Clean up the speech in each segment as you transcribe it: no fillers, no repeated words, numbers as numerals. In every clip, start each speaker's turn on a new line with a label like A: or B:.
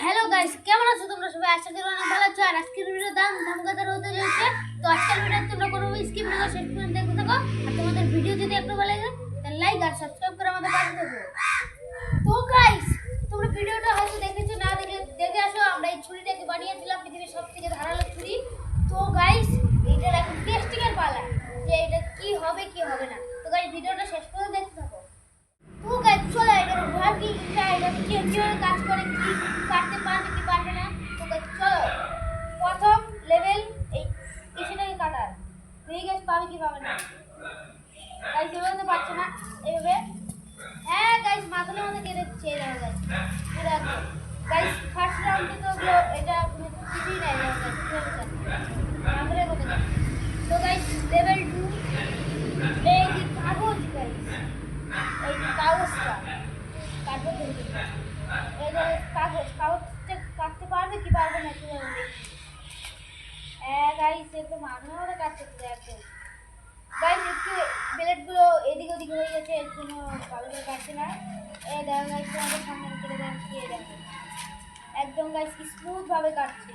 A: Hello guys, কেমন আছো তোমরা সবাই? আশা করি অনেক ভালো আছো। আর আজকের ভিডিও দাম ধামাকাদার হতে যাচ্ছে। তো আজকের ভিডিও তোমরা কোনো স্কিপ না করে শেষ পর্যন্ত দেখতে থাকো। আর তোমাদের ভিডিও যদি একটু ভালো লাগে তাহলে লাইক আর সাবস্ক্রাইব করে আমাদের পাশে থাকো। তো গাইস, তোমরা ভিডিওটা হয়তো দেখেছো, না দেখে আসো। আমরা এই ছুরিটাকে বানিয়েছিলাম পৃথিবীর সবথেকে ধারালো ছুরি। তো গাইস, এইটার এখন টেস্টিং এর পালা, যে এটা কি হবে কি হবে না। তো গাইস, ভিডিওটা শেষ পর্যন্ত দেখতে থাকো। তো গাইস, চলো এটার ওয়ার্কিংটা, এটা কিভাবে কাজ করে, কি কাটতে পারবে কি পারবে না। তো গাইস চলো, প্রথম লেভেল এই সেটাকে কাটার। ঠিক আছে, পাবে কি পাবে না। গাইস এভাবে তো পারছে না, এইভাবে। হ্যাঁ গাইস, মাথার মধ্যে কেটে দিচ্ছে। দাও গাইস, এটা গাইস ফার্স্ট রাউন্ডে তো এটা কিছুই নাই। মাথার মধ্যে। তো গাইস লেভেল 2 এই যে কাগজ গাইস, এই কাগজটা কাটবো। এই যে কাগজটা কাটতে পারবে কি পারবে না, গাইস এ তো মানুষও কাটতে একদম। গাইস একটু ব্লেডগুলো এদিক ওদিক হয়ে গেছে, এর জন্য ভালো করে কাটছে না। এই দেখো গাইস, তোমাদের সামনে কেটে দেখাচ্ছি। এই দেখো একদম গাইস স্মুথ ভাবে কাটছে।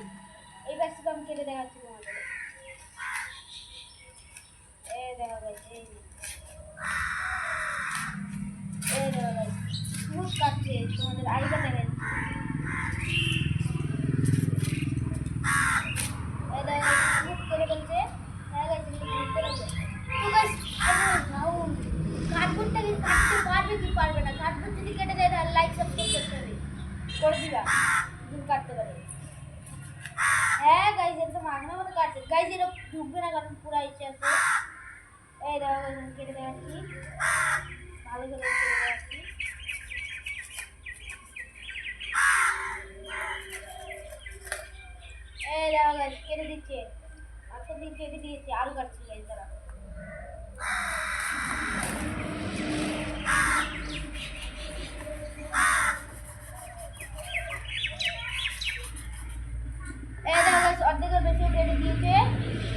A: এই ব্যাগটা আমি কেটে দেখাচ্ছি তোমাদের। এই দেখো গাইস, এই দেখো গাইস স্মুথ কাটছে, তোমাদের আইডিয়া দেখাচ্ছি। হ্যাঁ গাইস, একদম আগের মতো কাটছে। গাইস এটা ঢুকবে না কারণ পুরো ইচ্ছে আছে। এই দেখো কেটে দেখাচ্ছি, ভালো করে কেটে দেখাচ্ছি। এই দেখো গাইস কেটে দিচ্ছে, আজকে দিন কেটে দিয়েছি, আরো কাটছি গাইস তারা। এই দেখো গাইস অর্ধেকের বেশি কেটে দিয়েছে।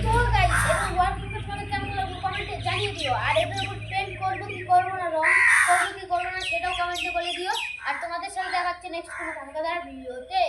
A: তো গাইস এর ওয়ার্কিংটা তোমাদের কেমন লাগলো কমেন্টে জানিয়ে দিও। আর এটার উপর পেন্ট করবো কি করবো না, রং করবো কি করবো না, সেটাও কমেন্টে বলে দিও। আর তোমাদের সাথে দেখাচ্ছে নেক্সট কোনো ধামাকাদার ভিডিওতে।